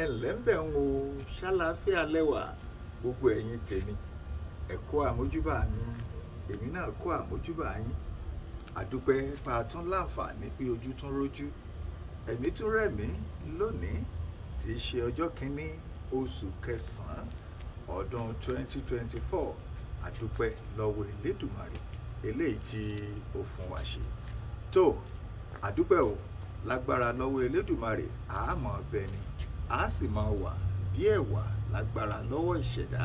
ẹ̀ǹlẹ́ ń bẹ̀ ń wo ṣàlàáfíà lẹ́wà gbogbo ẹ̀yin tèmi ẹ kú àmójúbà mi èmi náà kú àmójúbà yín àdúpẹ́ pa tún láǹfààní pé ojú tún rójú ẹ̀mí tún rẹ̀mí lónìí tí í ṣe ọjọ́ kínní oṣù kẹsàn-án ọdún 2024 àdúpẹ́ lọ́wọ́ Elédùmarè eléyìí tí ó fún wa ṣe tó àdúpẹ́ o lágbára lọ́wọ́ Elédùmarè àmọ́ ọbẹ̀ ni a sì máa wà bí ẹ̀wà lágbára lọ́wọ́ ìṣẹ̀dá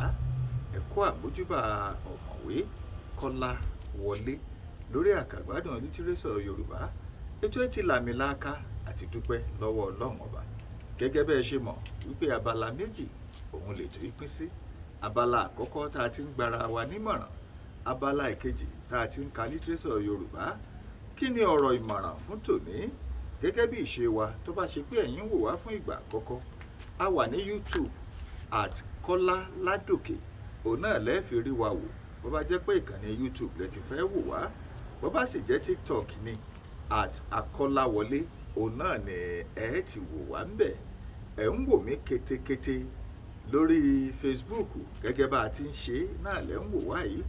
ẹ̀kọ́ àmójúbà ọ̀mọ̀wé Kọ́lá Wọlé lórí àkàgbádùn lítírésọ̀ Yorùbá ètò ẹtì làmìlàaka àti dúpẹ́ lọ́wọ́ Ọlọ́run ọba gẹ́gẹ́ bẹ́ẹ̀ ṣe mọ̀ wípé abala méjì òun lè tó ìpín sí abala àkọ́kọ́ tá a ti ń gbara wa nímọ̀ràn abala ìkejì tá a ti ń ka lítírésọ̀ Yorùbá kí ni ọ̀rọ̀ ìmọ̀ràn fún tòní gẹ́gẹ́ bí ìṣe wa tó bá ṣe pé ẹ̀yin wò wá fún ìgbà àkọ́kọ́ a wà ní YouTube @Kọ́lá Ládòkè òun náà lẹ́ẹ̀fì rí wa wò bó bá jẹ́ pé ìkànnì YouTube lẹ ti fẹ́ wò wá bó bá sì jẹ́ TikTok ni @Akọ́láwọlé òun náà ni ẹ ti wò wá ń bẹ̀ ẹ̀ ń wò mí ketekete lórí Facebook gẹ́gẹ́ bá a ti ń ṣe náà lẹ́ ń wò wá yìí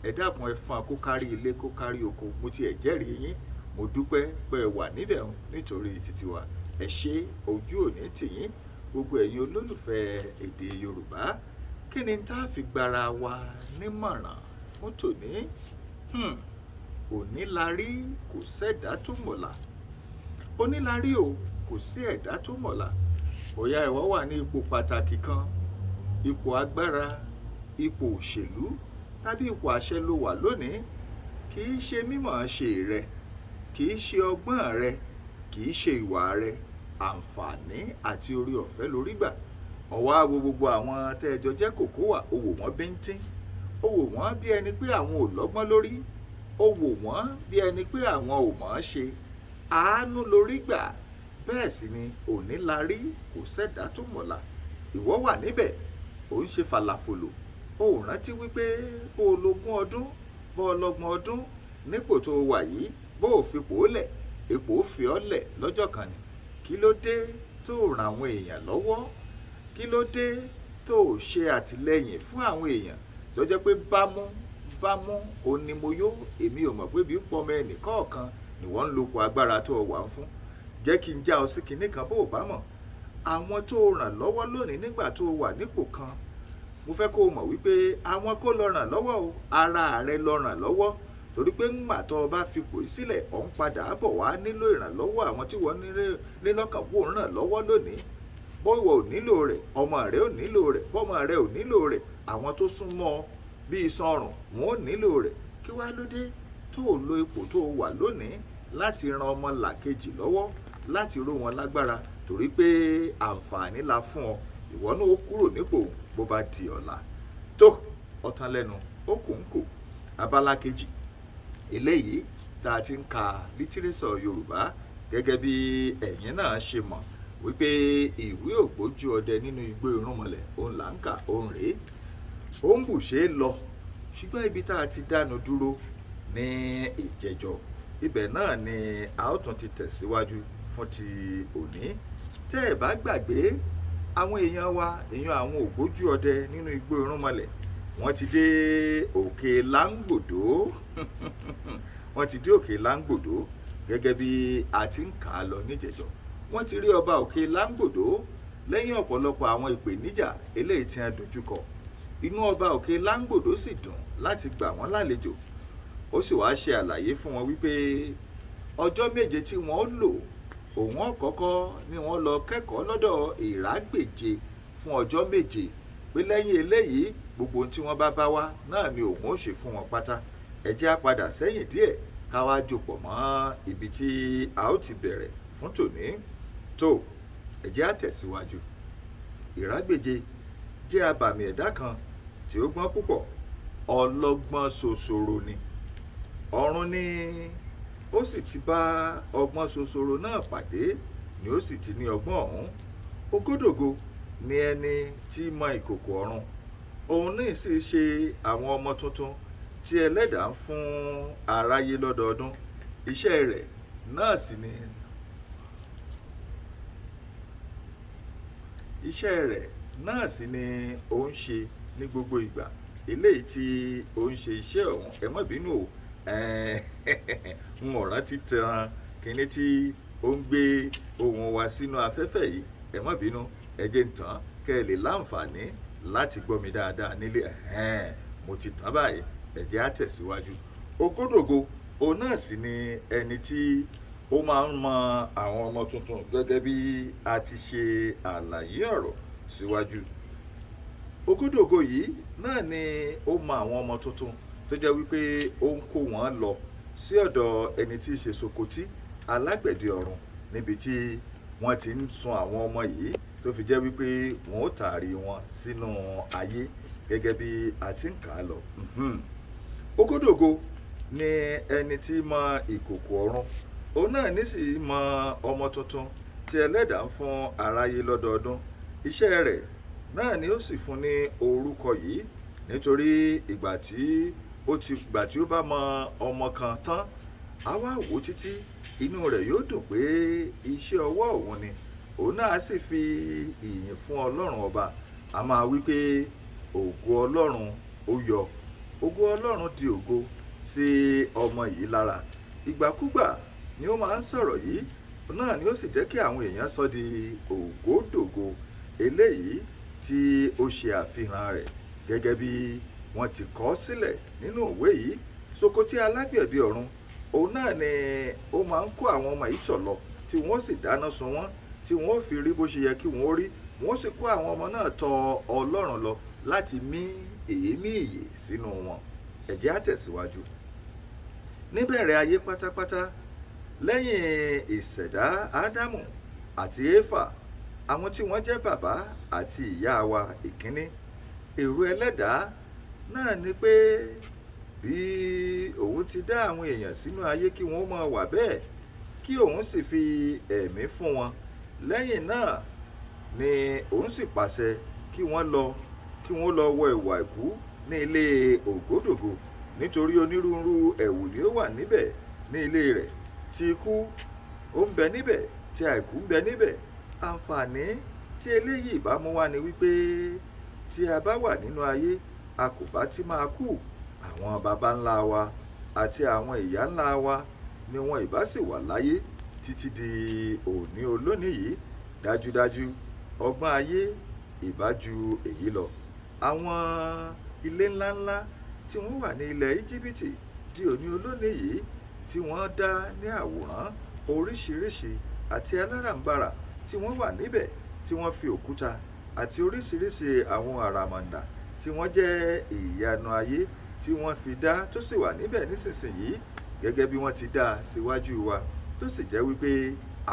ẹ dákun ẹ fún kó kárí ilé kó kárí oko mo ti ẹ̀ jẹ́rìí yín mo dúpẹ́ pé ẹ wà níbẹ̀ nítorí títí wa ẹ ṣe ojú òní tìyín gbogbo ẹ̀yin olólùfẹ́ èdè Yorùbá kí ni tá a fi gbára wa nímọ̀ràn fún tòní òní la rí kò sẹ́dá tó mọ̀la òní la rí o kò sí ẹ̀dá tó mọ̀la bóyá ìwọ wà ní ipò pàtàkì kan ipò agbára ipò òṣèlú tàbí ipò àṣẹ ló wà lónìí kì í ṣe mímọ̀ ṣe rẹ kì í ṣe ọgbọ́n rẹ kì í ṣe ìwà rẹ àǹfààní àti orí ọ̀fẹ́ lórí gbà ọ̀wá wo gbogbo àwọn tẹ́ẹ̀jọ jẹ́ kòkó wà ó wò wọ́n bíntín ó wò wọ́n bí ẹni pé àwọn ò lọ́gbọ́n lórí ó wò wọ́n bí ẹni pé àwọn ò mọ̀ ọ́n ṣe àánú lórí gbà bẹ́ẹ̀ sì ni òní la rí kò sẹ́dá tó mọ̀la ìwọ wà níbẹ̀ ò ń ṣe fàlàfòlò ó rántí wípé bó o lógún ọdún bó o lọ́gbọ̀n ọdún nípò tó wà yìí bó o fipò lẹ̀ ipò fi ọ́ lẹ̀ lọ́jọ́ kan ni kí ló dé tó ràn àwọn èèyàn lọ́wọ́ kí ló dé tó ṣe àtìlẹ́yìn fún àwọn èèyàn tó jẹ́ pé bámú òní mo yó èmi ò mọ̀ pé bí ń pọmọ ẹnì kọ̀ọ̀kan ni wọ́n ń loko agbára tó wà ń fún jẹ́ kí n já ọ sí kinní kan bó o bá mọ̀ àwọn tó ràn lọ́wọ́ lónìí nígbà tó wà nípò kan mo fẹ́ kó o mọ̀ wípé àwọn kó lọ ràn lọ́wọ́ o ara rẹ lọ ràn lọ́wọ́ torí pé ńgbà tó o bá fipò sílẹ̀ ọ̀ ń padà bọ̀ wá nílò ìrànlọ́wọ́ àwọn tí wọ́n ní lọ́kàn kó ràn lọ́wọ́ lónìí bọ́wọ́ ò nílò rẹ̀ ọmọ rẹ̀ ò nílò rẹ̀ bọ́mọ rẹ̀ ò nílò rẹ̀ àwọn tó súnmọ́ ọ bíi sọrùn wọn ò nílò rẹ̀ kí wá ló dé tó o lo ipò tó o wà lónìí láti ran ọmọ làkejì lọ́wọ́ láti ró wọn lágbára torí pé àǹfààní la fún ọ ìwọ náà ó kúrò nípò bó bá di ọ̀la tó ọ̀tán lẹ́nu ó kù ń kù abala kejì eléyìí tá a ti ń ka lítírésọ̀ Yorùbá gẹ́gẹ́ bí ẹ̀yin náà ṣe mọ̀ wípé ìwé ògbójú ọdẹ nínú igbó irúnmọlẹ̀ òun là ń kà òun rèé ó ń bù ṣe é lọ ṣùgbọ́n ibi tá a ti dánu dúró ní ìjẹjọ ibẹ̀ náà ni a ó tún ti tẹ̀síwájú fún ti òní tẹ́ ẹ̀ bá gbàgbé àwọn èèyàn wa èèyàn àwọn ògbójú ọdẹ nínú igbó irúnmọlẹ̀ wọ́n ti dé òkè Láńgbòdo wọ́n ti dé òkè Láńgbòdo gẹ́gẹ́ bí a ti ń kà á lọ níjẹ̀jọ́ wọ́n ti rí ọba òkè Láńgbòdo lẹ́yìn ọ̀pọ̀lọpọ̀ àwọn ìpèníjà eléyìí tí wọ́n dojúkọ inú ọba òkè Láńgbòdo sì dùn láti gbà wọ́n lálejò ó sì wáá ṣe àlàyé fún wọn wípé ọjọ́ méje tí wọ́n lò òun ọ̀kọ́kọ́ ni wọ́n lọ kẹ́kọ̀ọ́ lọ́dọ̀ Ìrágbèje fún ọjọ́ méje pé lẹ́yìn eléyìí gbogbo ohun tí wọ́n bá wá náà ni òun ó ṣe fún wọn pátá ẹ jẹ́ á padà sẹ́yìn díẹ̀ ká wá jòpọ̀ mọ́ ibi tí a ó ti bẹ̀rẹ̀ fún tòní tó ẹ jẹ́ á tẹ̀síwájú Ìrágbèje jẹ́ abàmì ẹ̀dá kan tí ó gbọ́n púpọ̀ ọlọ́gbọ́n ṣoṣoro ni ọ̀run ni ó sì ti bá ọgbọ́n ṣoṣoro náà pàdé ni ó sì ti ní ọgbọ́n ọ̀hún ògódògo ni ẹni tí mọ ìkòkò ọ̀run òun ní sì ṣe àwọn ọmọ tuntun tí ẹlẹ́dàá ń fún aráyé lọ́dọọdún iṣẹ́ rẹ̀ náà sì ni iṣẹ́ rẹ̀ náà sì ni ó ń ṣe ní gbogbo ìgbà eléyìí tí ó ń ṣe iṣẹ́ ọ̀hún. Ẹ má bínú o, n ò rántí tan kinní tí ó ń gbé ohùn wa sínú afẹ́fẹ́ yìí. Ẹ má bínú, ẹ jẹ́ n tàn kẹ́ ẹ lè láǹfààní láti gbọ́ mi dáadáa nílé. Mo ti tàn báyìí, ẹ jẹ́ á tẹ̀síwájú. Ògódògo òun náà sì ni ẹni tí ó máa ń mọ àwọn ọmọ tuntun gẹ́gẹ́ bí a ti ṣe àlàyé ọ̀rọ̀ síwájú. Ògódògo yìí náà ni ó mọ àwọn ọmọ tuntun tó jẹ́ wípé ó ń kó wọn lọ sí ọ̀dọ̀ ẹni tí í ṣe Sokoti alágbẹ̀dẹ ọ̀run, níbi tí wọ́n ti ń sun àwọn ọmọ yìí tó fi jẹ́ wípé wọ́n ó taari wọn sínú ayé gẹ́gẹ́ bí a ti ń kà á lọ. Ògódògo ni ẹni tí mọ ìkòkò ọ̀run, òun náà ní sì mọ ọmọ tuntun tí ẹlẹ́dàá ń fún aráyé lọ́dọọdún. Iṣẹ́ rẹ̀ náà ni ó sì fún ní orúkọ yìí, nítorí ìgbà tí ó bá mọ ọmọ kan tán, á wá wò títí inú rẹ̀ yóò dùn pé iṣẹ́ ọwọ́ òun ni. Òun náà sì fi ìyìn fún Ọlọ́run ọba. A máa wí pé ògo Ọlọ́run ó yọ, ògo Ọlọ́run di ògo sí ọmọ yìí lára. Ìgbàkúgbà ni ó máa ń sọ̀rọ̀ yìí, náà ni ó sì jẹ́ kí àwọn èèyàn sọ di ògódògo, eléyìí tí ó ṣe àfihàn rẹ̀ gẹ́gẹ́ bí wọ́n ti kọ sílẹ̀ nínú ìwé yìí. Sokoti alágbẹ̀dẹ ọ̀run, òun náà ni ó máa ń kó àwọn ọmọ yìí tọ̀ lọ, tí wọ́n sì dáná sun wọ́n, tí wọ́n fi rí bó ṣe yẹ kí wọ́n rí. Wọ́n sì kó àwọn ọmọ náà tọ̀ Ọlọ́run lọ láti mí èémí ìyè sínú wọn. Ẹ jẹ́ á tẹ̀síwájú. Níbẹ̀rẹ̀ ayé pátápátá, lẹ́yìn ìṣẹ̀dá Ádámù àti Éfà, àwọn tí wọ́n jẹ́ bàbá àti ìyá wa ìkíní, èrò ẹlẹ́dàá náà ni pé bí òun ti dá àwọn èèyàn sínú ayé kí wọ́n máa wà bẹ́ẹ̀, kí òun sì fi ẹ̀mí fún wọn. Lẹ́yìn náà ni òun sì pàṣẹ kí wọ́n lọ wọ ìwà ìkú ní ilé ògódògo, nítorí onírúurú ẹ̀wù ni ó wà níbẹ̀ ní ilé rẹ̀. Ti ikú ó ń bẹ níbẹ̀, ti àìkú ń bẹ níbẹ̀. Àǹfààní tí eléyìí bá mú wá ni wípé tí a bá wà nínú ayé, a kò bá ti máa kú. Àwọn baba ńlá wa àti àwọn ìyá ńlá wa ni wọn ìbá sì wà láyé títí di òní olónìí yìí. Dájúdájú ọgbọ́n ayé ìbá ju èyí lọ. Àwọn ilé ńláńlá tí wọ́n wà ní ilẹ̀ Íjíbítì di òní olónìí yìí, tí wọ́n dá ní àwòrán oríṣiríṣi àti aláràǹbarà tí wọ́n wà níbẹ̀, tí wọ́n fi òkúta àti oríṣiríṣi àwọn àràmàǹdà tí wọ́n jẹ́ ìyanu ayé tí wọ́n fi dá, tó sì wà níbẹ̀ nísinsìnyí gẹ́gẹ́ bí wọ́n ti dá síwájú wa, tó sì jẹ́ wípé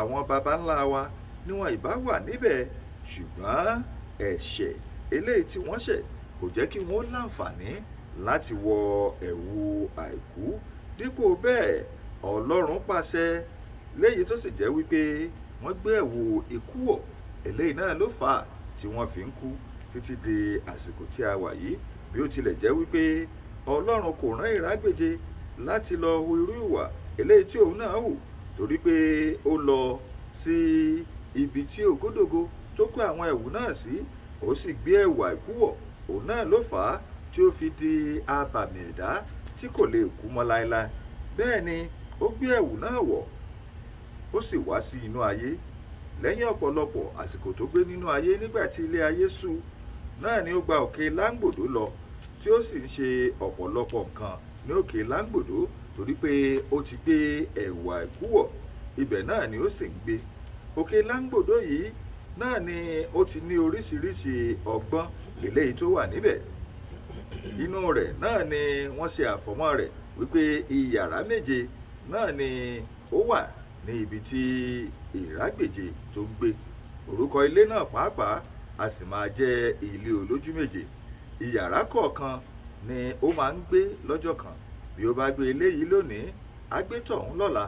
àwọn baba ńlá wa ni wọn ìbá wà níbẹ̀, ṣùgbọ́n ẹ̀ṣẹ̀ eléyìí tí wọ́n ṣẹ̀ kò jẹ́ kí wọ́n láǹfààní láti wọ ẹ̀wù àìkú. Dípò bẹ́ẹ̀, Ọlọ́run pàṣẹ, léyìí tó sì jẹ́ wípé wọ́n gbé ẹ̀wù ikú wọ̀. Eléyìí náà ló fà á tí wọ́n fi ń kú títí di àsìkò tí a wà yìí. Bí ó tilẹ̀ jẹ́ wípé Ọlọ́run kò rán ìrágbèje láti lọ hu irú ìwà eléyìí tí òun náà hù, torí pé ó lọ sí ibi tí ògódògo tó kó àwọn ẹ̀wù náà sí, ó sì gbé ẹ̀wù àìkú wọ̀. Òun náà ló fà á tí ó fi di abàmì ẹ̀dá tí kò lè kú mọ́ láéláé. Bẹ́ẹ̀ ni ó gbé ẹ̀wù náà wọ̀, ó sì wá sí inú ayé. Lẹ́yìn ọ̀pọ̀lọpọ̀ àsìkò tó gbé nínú ayé, nígbà tí ilé ayé sú, náà ni ó gba òkè Láńgbòdó lọ, tí ó sì ń ṣe ọ̀pọ̀lọpọ̀ nǹkan ní òkè Láńgbòdó, torí pé ó ti gbé ẹ̀wù àìkú wọ̀. Ibẹ̀ náà ni ó sì ń gbé. Òkè Láńgbòdó yìí náà ni ó ti ní oríṣiríṣi ọgbọ́n eléyìí tó wà níbẹ̀. Inú rẹ̀ náà ni wọ́n ṣe àfọ̀mọ́ rẹ̀ wípé iyàrá méje náà ni ó wà ní ibi tí ìrágbèje tó ń gbé. Orúkọ ilé náà pàápàá a sì máa jẹ́ ilé olójú méje. Iyàrá kọ̀ọ̀kan ni ó máa ń gbé lọ́jọ́ kan. Bí ó bá gbé eléyìí lónìí, á gbé tọ̀hún lọ́la.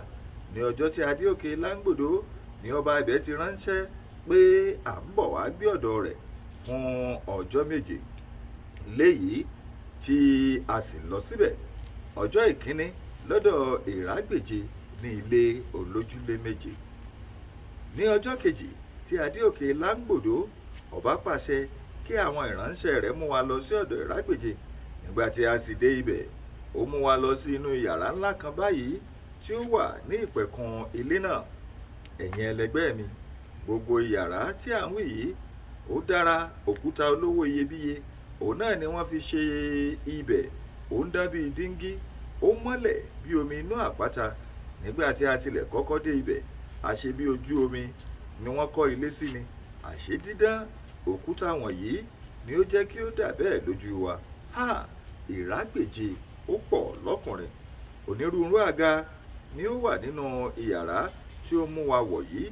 Ní ọjọ́ tí a dé òkè Láńgbòdó ni ọba ibẹ̀ ti ránṣẹ́ pé à ń bọ̀ wá gbé ọ̀dọ̀ rẹ̀ fún ọjọ́ méje. Léyìí tí a sì lọ síbẹ̀. Ọjọ́ ìkíní lọ́dọ̀ ìrágbèje ní ilé olójúlé méje. Ní ọjọ́ kejì tí a dé òkè Láńgbòdó ọba pàṣẹ kí àwọn ìránṣẹ́ rẹ̀ mú wa lọ sí ọ̀dọ̀ Ìrágbèje. Nígbà tí a sì dé ibẹ̀, ó mú wa lọ sí inú yàrá ńlá kan báyìí tí ó wà ní ìpẹ̀kun ilé náà. Ẹ̀yin ẹlẹgbẹ́ mi, gbogbo yàrá tí à ń wí yìí ó dára, òkúta olówó iyebíye òun náà ni wọ́n fi ṣe ibẹ̀. Ó ń dán bíi díngí, ó mọ́lẹ̀ bí omi inú àpáta. Nígbà tí a tilẹ̀ kọ́kọ́ dé ibẹ̀, a ṣe bí ojú omi ni wọ́n kọ́ ilé sí ni. Àṣé dídán òkúta wọ̀nyí ni ó jẹ́ kí ó dà bẹ́ẹ̀ lójú wa. Ìrágbèje ó pọ̀ lọ́kùnrin. Onírúurú àga ni ó wà nínú ìyàrá tí ó mú wa wọ̀ yìí.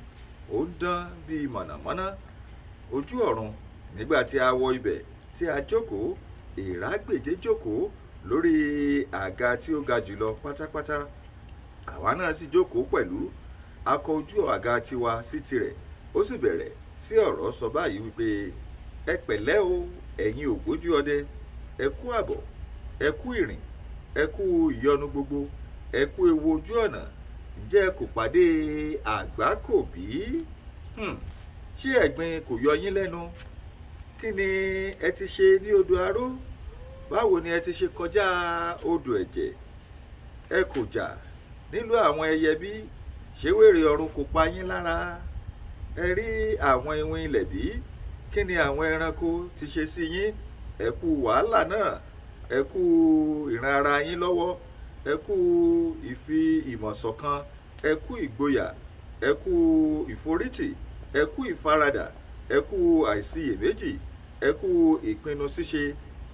Ó ń dán bíi mọ̀nàmọ́ná ojú ọ̀run. Nígbà tí a wọ ibẹ̀ tí a jókòó, Ìrágbèje jókòó lórí àga tí ó ga jùlọ pátápátá. Àwa náà sì jókòó pẹ̀lú. A kọ ojú àga tiwa sí tirẹ̀. Ó sì bẹ̀rẹ̀ sí ọ̀rọ̀ sọ báyìí wípé, ẹ pẹ̀lẹ́ o, ẹ̀yin ògbójú ọdẹ, ẹ kú àbọ̀, ẹ kú ìrìn, ẹ kú ìyọnu gbogbo, ẹ kú ewu ojú ọ̀nà. Ǹjẹ́ ẹ kò pàdé àgbákò bí? Ṣé ẹ̀gbin kò yọ yín lẹ́nu? Kí ni ẹ ti ṣe ní odò Aró? Báwo ni ẹ ti ṣe kọjá odò ẹ̀jẹ̀? Ẹ kò jà nílùú àwọn ẹyẹ bí? Ṣé wèrè ọ̀run kò pa yín lára? Ẹ rí àwọn iwin ilẹ̀ bí? Kí ni àwọn ẹranko ti ṣe sí yín? Ẹ kú wàhálà náà, ẹ kú ìran ara yín lọ́wọ́, ẹ kú ìfi ìmọ̀ ṣọ̀kan, ẹ kú ìgboyà, ẹ kú ìforítì, ẹ kú ìfaradà, ẹ kú àìsiyèméjì, ẹ kú ìpinnu ṣíṣe.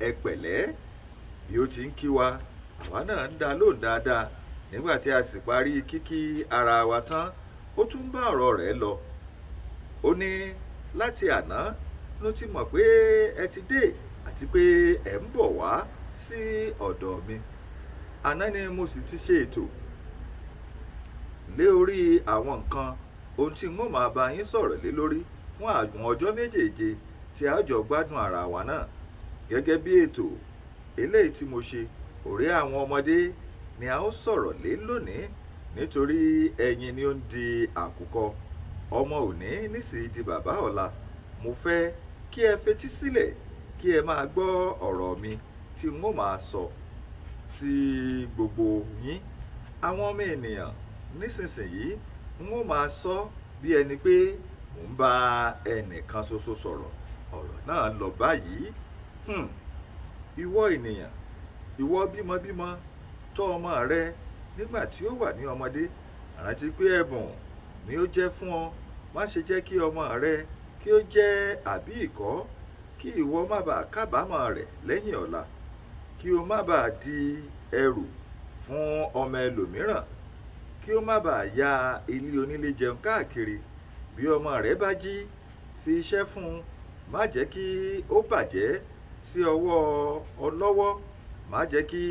Ẹ pẹ̀lẹ́. Bí ó ti ń kí wa, àwa náà ń dá lóhùn dáadáa. Nígbà tí a sì parí kíkí ara wa tán, ó tún bá ọ̀rọ̀ rẹ̀ lọ. Ó ní, láti àná ló ti mọ̀ pé ẹ ti dé àti pé ẹ ń bọ̀ wá sí ọ̀dọ̀ mi. Àná ni mo sì ti ṣe ètò lé orí àwọn nǹkan ohun tí n ó máa bá yín sọ̀rọ̀ lé lórí fún àwọn ọjọ́ méjèèje tí a jọ gbádùn ara wa náà. Gẹ́gẹ́ bí ètò eléyìí tí mo ṣe, ọ̀rẹ́ àwọn ọmọdé ni a ó sọ̀rọ̀ lé lónìí, nítorí ẹyin ni ó ń di àkùkọ. Ọmọ òní nísìí di bàbá ọ̀la. Mo fẹ́ kí ẹ fetí sílẹ̀ kí ẹ máa gbọ́ ọ̀rọ̀ mi tí n ó máa sọ sí gbogbo yín. Àwọn ọmọ ènìyàn nísinsìnyí n ó máa sọ bí ẹni pé mò ń bá ẹnìkan ṣoṣo sọ̀rọ̀. Ọ̀rọ̀ náà lọ báyìí. Ìwọ ènìyàn, ìwọ bímọbímọ tọ́ ọmọ rẹ nígbà tí ó wà ní ọmọdé. Rántí pé ẹ̀bùn ni ó jẹ́ fún ọ. Má ṣe jẹ́ kí ọmọ rẹ kí ó jẹ́ àbí ìkọ́, kí ìwọ má bàa kábàámọ̀ rẹ̀ lẹ́yìn ọ̀la, kí o má bàa di ẹrù fún ọmọ ẹlòmíràn, kí o má bàa ya ilé onílé jẹun káàkiri. Bí ọmọ rẹ bá jí, fi iṣẹ́ fún un. Má jẹ́ kí ó bàjẹ́ sí ọwọ́ ọlọ́wọ́. Má jẹ́ kí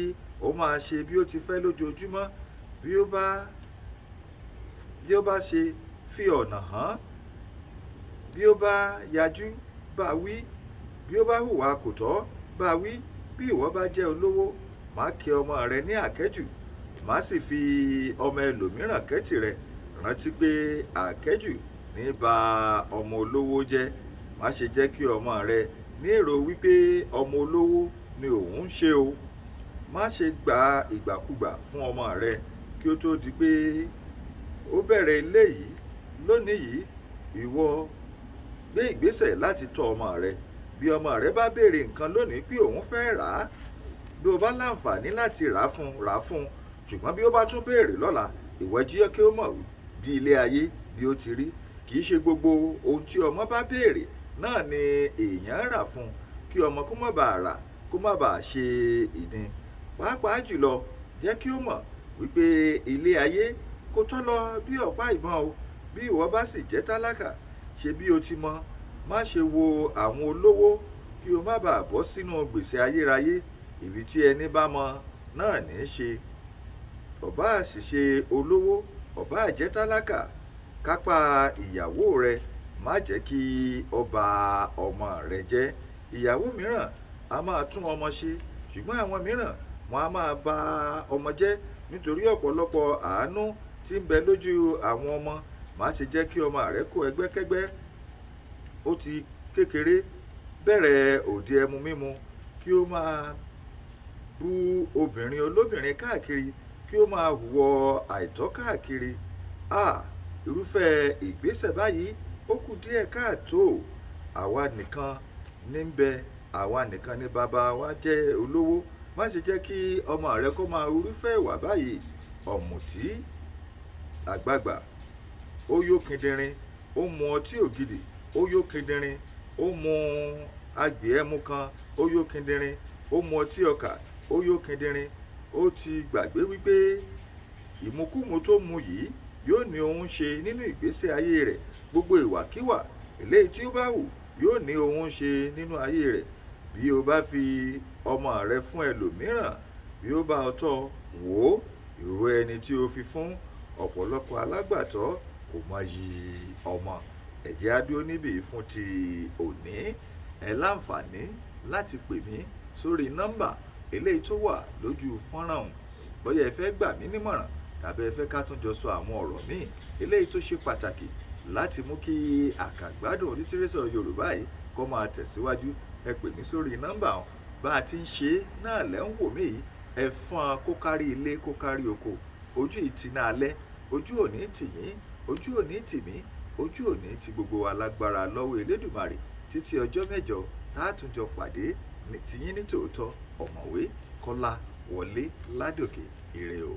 ó máa ṣe bí ó ti fẹ́ lójoojúmọ́. Bí ó bá ṣe, fi ọ̀nà hàn. Bí ó bá yajú, bá wí. Bí ó bá hùwà kò tọ́, bá wí. Bí ìwọ bá jẹ́ olówó, má kẹ́ ọmọ rẹ ní àkẹ́jù. Má sì fi ọmọ ẹlòmíràn kẹ́tì rẹ. Rántí pé àkẹ́jù ní ba ọmọ olówó jẹ́. Má ṣe jẹ́ kí ọmọ rẹ ní èrò wípé ọmọ olówó ni òun ń ṣe o. Má ṣe gba ìgbàkúgbà fún ọmọ rẹ kí ó tó di pé ó bẹ̀rẹ̀ ilé yìí. Lónìí yìí, ìwọ gbé ìgbésẹ̀ láti tọ́ ọmọ rẹ. Bí ọmọ rẹ bá béèrè nǹkan lónìí pé òun fẹ́ rà á, bí o bá láǹfààní láti rà á fún. Ṣùgbọ́n bí ó bá tún béèrè lọ́la, ìwọ jẹ́ kí ó mọ̀ bí ilé ayé bí ó ti rí. Kì í ṣe gbogbo ohun tí ọmọ bá béèrè náà ni èèyàn rà fún, kí ọmọ kó má bàa rà, kó má bàa ṣe ìdin. Pàápàá jùlọ, jẹ́ kí ó mọ̀ wípé ilé ayé kò tọ́ lọ bí ọ̀pá ìbọn o. Bí ìwọ bá sì jẹ́ tálákà, ṣe bí o ti mọ̀. Má ṣe wo àwọn olówó kí o má bàa bọ́ sínú gbèsè ayérayé. Ibi tí ẹni bá mọ náà ní í ṣe. Ọ̀bá àṣìṣe olówó, ọ̀bá àjẹ́ tálákà, kápá ìyàwó rẹ. Má jẹ́ kí ó ba ọmọ rẹ jẹ́. Ìyàwó mìíràn a máa tún ọmọ ṣe, ṣùgbọ́n àwọn mìíràn wọn a máa ba ọmọ jẹ́ nítorí ọ̀pọ̀lọpọ̀ àánú tí ń bẹ lójú àwọn ọmọ. Má ṣe jẹ́ kí ọmọ rẹ kó ẹgbẹ́kẹ́gbẹ́. Ó ti kékeré bẹ̀rẹ̀ òde ẹmu mímu, kí ó máa bú obìnrin olóbìnrin káàkiri, kí ó máa hùwà àìtọ́ káàkiri. Irúfẹ́ ìgbésẹ̀ báyìí ó kù díẹ̀ káàtó. Àwa nìkan ní ń bẹ, àwa nìkan ní bàbá wa jẹ́ olówó. Má ṣe jẹ́ kí ọmọ rẹ kó máa irúfẹ́ ìwà báyìí. Ọ̀mùtí àgbagbà ó yó kindirin, ó mu ọtí ògidì, ó yó kindirin, ó mu agbè ẹmu kan, ó yó kindirin, ó mu ọtí ọkà, ó yó kindirin. Ó ti gbàgbé wípé ìmukúmu tó mu yìí yóò ní ohun ṣe nínú ìgbésí ayé rẹ̀. Gbogbo ìwàkíwà eléyìí tí ó bá hù yóò ní ohun ṣe nínú ayé rẹ̀. Bí o bá fi ọmọ rẹ fún ẹlòmíràn, bí ó bá ọ tọ́ wò ó, irú ẹni tí o fi fún. Ọ̀pọ̀lọpọ̀ alágbàtọ́ kò mọyì ọmọ. Ẹ jẹ́ á dúró níbí fún ti òní. Ẹ láǹfààní láti pè mí sórí nọ́mbà eléyìí tó wà lójú fọ́nrán ọ̀hún. Bóyá ẹ fẹ́ gbà mí nímọ̀ràn tàbí ẹ fẹ́ ká tún jọ sọ àwọn ọ̀rọ̀ míì eléyìí tó ṣe pàtàkì láti mú kí àkàgbádùn lítírésọ̀ Yorùbá yìí kó máa tẹ̀síwájú, ẹ pè mí sórí nọ́mbà ọ̀hún. Bá a ti ń ṣe náà lẹ́ ń wò mí yìí. Ẹ fọ́n kó kárí ilé kó kárí oko. Ojú ìtìná alẹ́, ojú òní tì yín, ojú òní tì mí, ojú òní ti gbogbo wa lágbára lọ́wọ́ Elédùmarè. Títí ọjọ́ mẹ́jọ tá a tún jọ pàdé, tiyín ní tòótọ́, ọ̀mọ̀wé Kọ́lá Wọlé Ládòkè. Ire o.